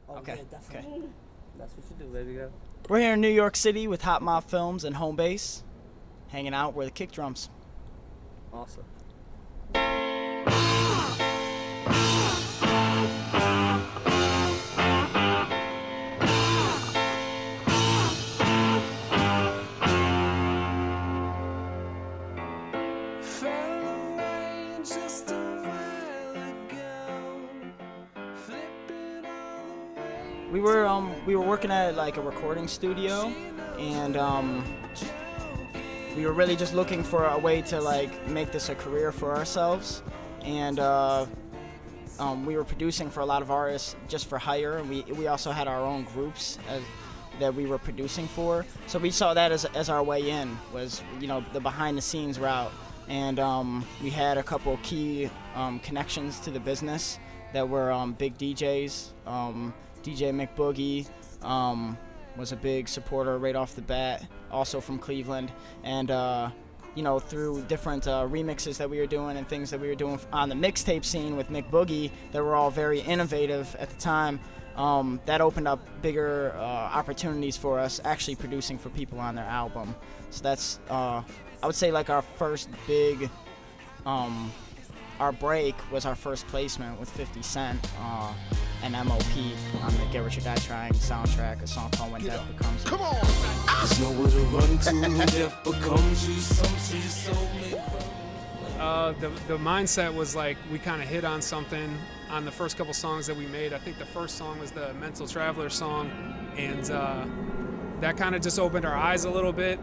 Oh, Okay. yeah, definitely. Okay. That's what you do, baby girl. We're here in New York City with M.O.P Films and Home Base, hanging out with the KickDrums. Awesome. We were working at like a recording studio, and we were really just looking for a way to like make this a career for ourselves, and we were producing for a lot of artists just for hire, and we also had our own groups that we were producing for. So we saw that as our way in, was, you know, the behind the scenes route, and we had a couple key connections to the business that were big DJs. DJ M.O.P was a big supporter right off the bat, also from Cleveland, and you know, through different remixes that we were doing and things that we were doing on the mixtape scene with M.O.P that were all very innovative at the time, that opened up bigger opportunities for us actually producing for people on their album. So that's, I would say, like our first big, our break was our first placement with 50 Cent and M.O.P on the Get Rich or Die Trying soundtrack, a song called When Death Becomes You. Come on! There's nowhere to run to when death becomes you. Some your soul The mindset was like we kind of hit on something on the first couple songs that we made. I think the first song was the Mental Traveler song, and that kind of just opened our eyes a little bit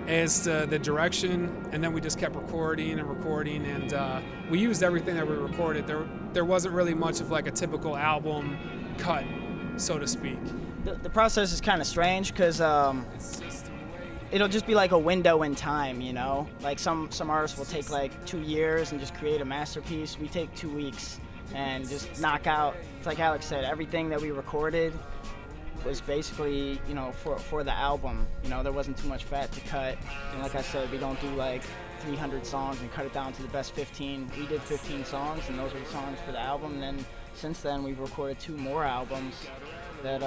as to the direction, and then we just kept recording, and we used everything that we recorded. There wasn't really much of like a typical album cut, so to speak. The process is kind of strange because it'll just be like a window in time, you know? Like some artists will take like 2 years and just create a masterpiece. We take 2 weeks and just knock out, it's like Alex said, everything that we recorded was basically, you know, for the album. You know, there wasn't too much fat to cut. And like I said, we don't do like 300 songs and cut it down to the best 15. We did 15 songs, and those were the songs for the album. And then since then, we've recorded 2 more albums that,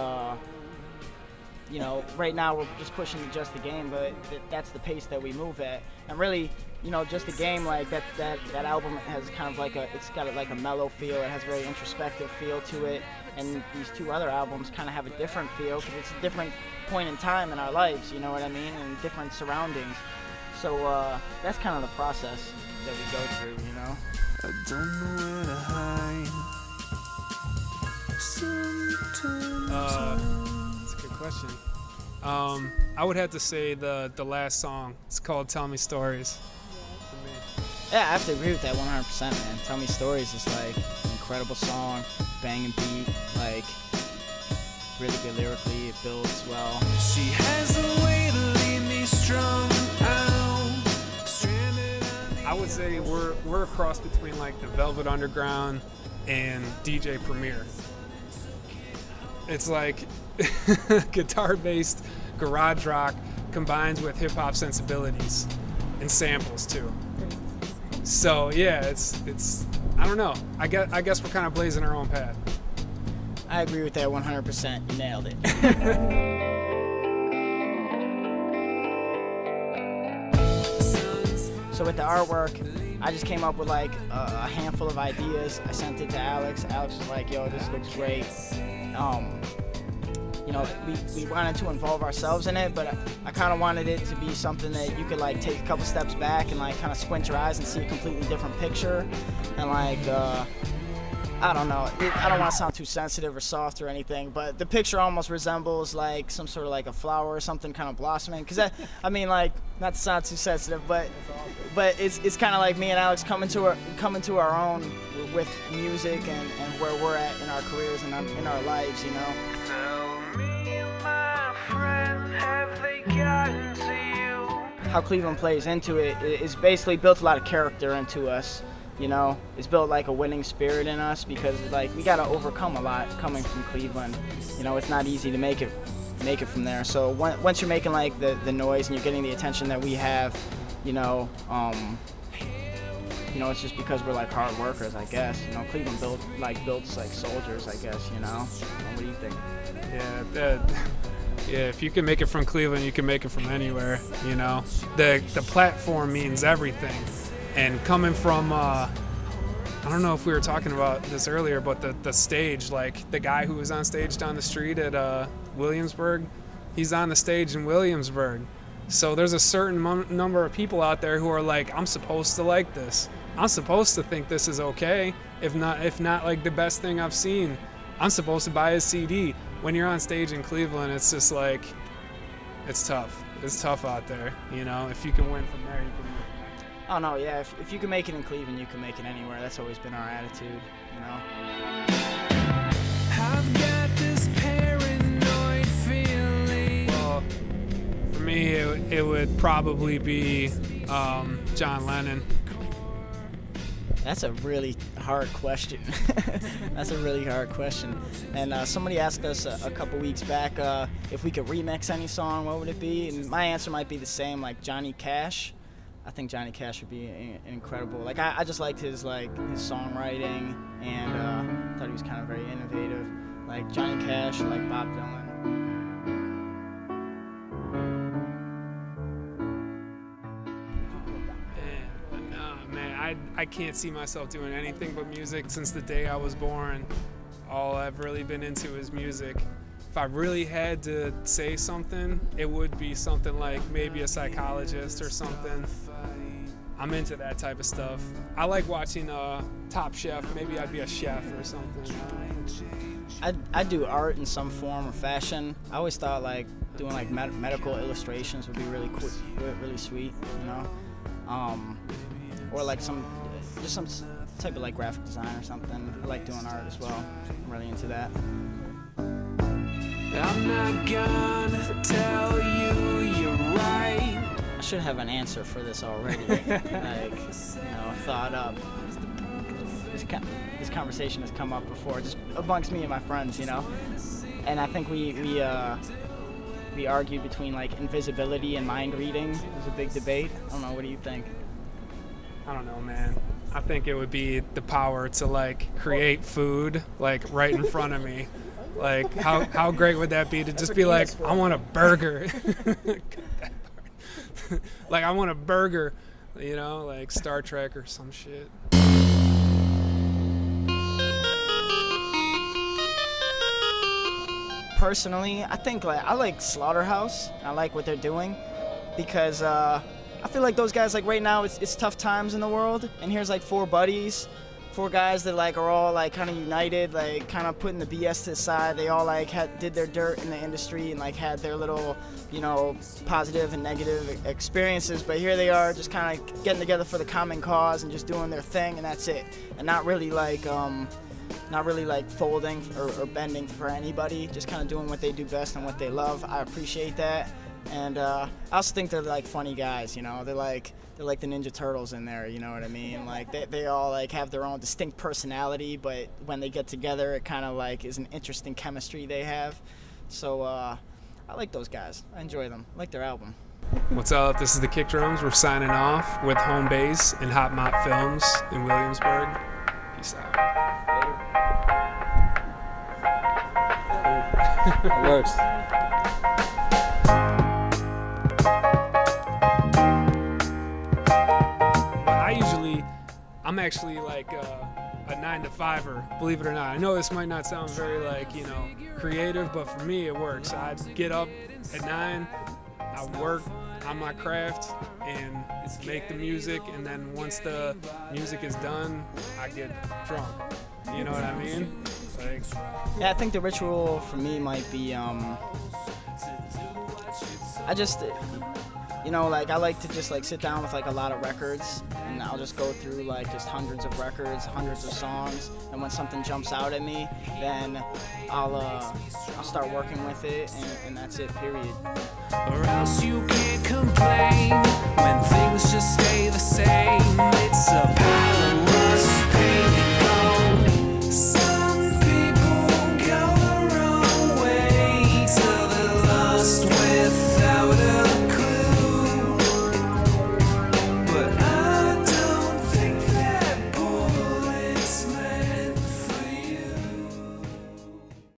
you know, right now we're just pushing Just the Game, but that's the pace that we move at. And really, you know, Just the Game, like that album has kind of like it's got like a mellow feel. It has a very introspective feel to it. And these 2 other albums kind of have a different feel because it's a different point in time in our lives, you know what I mean, and different surroundings. So that's kind of the process that we go through, you know. I don't know where to hide. That's a good question. I would have to say the last song. It's called Tell Me Stories. For me. Yeah, I have to agree with that 100%, man. Tell Me Stories is like an incredible song, banging beat, like really good lyrically, it builds well. She has a way to leave me strung out. I would say we're a cross between like the Velvet Underground and DJ Premier. It's like guitar-based garage rock combines with hip-hop sensibilities and samples too. So yeah, it's I don't know. I guess we're kind of blazing our own path. I agree with that 100%. You nailed it. So with the artwork, I just came up with like a handful of ideas. I sent it to Alex. Alex was like, yo, this looks great. You know, we wanted to involve ourselves in it, but I kind of wanted it to be something that you could like take a couple steps back and like kind of squint your eyes and see a completely different picture. And like, I don't know, I don't want to sound too sensitive or soft or anything, but the picture almost resembles like some sort of like a flower or something kind of blossoming. Because I mean, like, not to sound too sensitive, but it's kind of like me and Alex coming to our own with music and where we're at in our careers and in our lives, you know. Tell me, my friend, have they gotten to you? How Cleveland plays into it is basically built a lot of character into us, you know. It's built like a winning spirit in us because like we gotta overcome a lot coming from Cleveland. You know, it's not easy to make it from there. So once you're making like the noise and you're getting the attention that we have, you know, you know, it's just because we're like hard workers, I guess. You know, Cleveland builds like soldiers, I guess. You know. What do you think? Yeah, if you can make it from Cleveland, you can make it from anywhere. You know, the platform means everything, and coming from I don't know if we were talking about this earlier, but the stage, like the guy who was on stage down the street at Williamsburg, he's on the stage in Williamsburg. So there's a certain number of people out there who are like, I'm supposed to like this. I'm supposed to think this is okay, if not like the best thing I've seen. I'm supposed to buy a CD. When you're on stage in Cleveland, it's just like, it's tough. It's tough out there, you know. If you can win from there, you can win from there. Oh no, yeah. If you can make it in Cleveland, you can make it anywhere. That's always been our attitude, you know. I've got this paranoid feeling. Well, for me, it would probably be John Lennon. That's a really hard question. That's a really hard question. And somebody asked us a couple weeks back if we could remix any song, what would it be? And my answer might be the same, like Johnny Cash. I think Johnny Cash would be incredible. Like I just liked his songwriting, and thought he was kind of very innovative. Like Johnny Cash, like Bob Dylan. I can't see myself doing anything but music since the day I was born. All I've really been into is music. If I really had to say something, it would be something like maybe a psychologist or something. I'm into that type of stuff. I like watching Top Chef. Maybe I'd be a chef or something. I'd do art in some form or fashion. I always thought like doing like medical illustrations would be really cool, really sweet, you know. Or like some type of like graphic design or something. I like doing art as well. I'm really into that. I'm not gonna tell you you're right. I should have an answer for this already. Like, you know, thought up. This conversation has come up before, just amongst me and my friends, you know. And I think we argued between like invisibility and mind reading. It was a big debate. I don't know. What do you think? I don't know, man. I think it would be the power to like create food like right in front of me. Like how great would that be to just be like, I want a burger. Like I want a burger, you know, like Star Trek or some shit. Personally, I think like I like Slaughterhouse. I like what they're doing because I feel like those guys, like right now it's tough times in the world, and here's like four guys that like are all like kind of united, like kind of putting the BS to the side. They all like did their dirt in the industry and like had their little, you know, positive and negative experiences, but here they are just kind of getting together for the common cause and just doing their thing, and that's it. And not really like folding or bending for anybody, just kind of doing what they do best and what they love. I appreciate that. And I also think they're like funny guys, you know. They're like the Ninja Turtles in there, you know what I mean? Like they all like have their own distinct personality, but when they get together, it kind of like is an interesting chemistry they have. So I like those guys. I enjoy them. I like their album. What's up? This is the KickDrums. We're signing off with Home Base and Hot Mop Films in Williamsburg. Peace out. It works. I'm actually like a 9-to-5er, believe it or not. I know this might not sound very like, you know, creative, but for me it works. I get up at 9, I work on my craft and make the music, and then once the music is done, I get drunk. You know what I mean? Like, yeah, I think the ritual for me might be you know, like I like to just like sit down with like a lot of records, and I'll just go through like just hundreds of records, hundreds of songs, and when something jumps out at me, then I'll start working with it, and that's it, period. Or else you can't complain when things just stay the same. It's a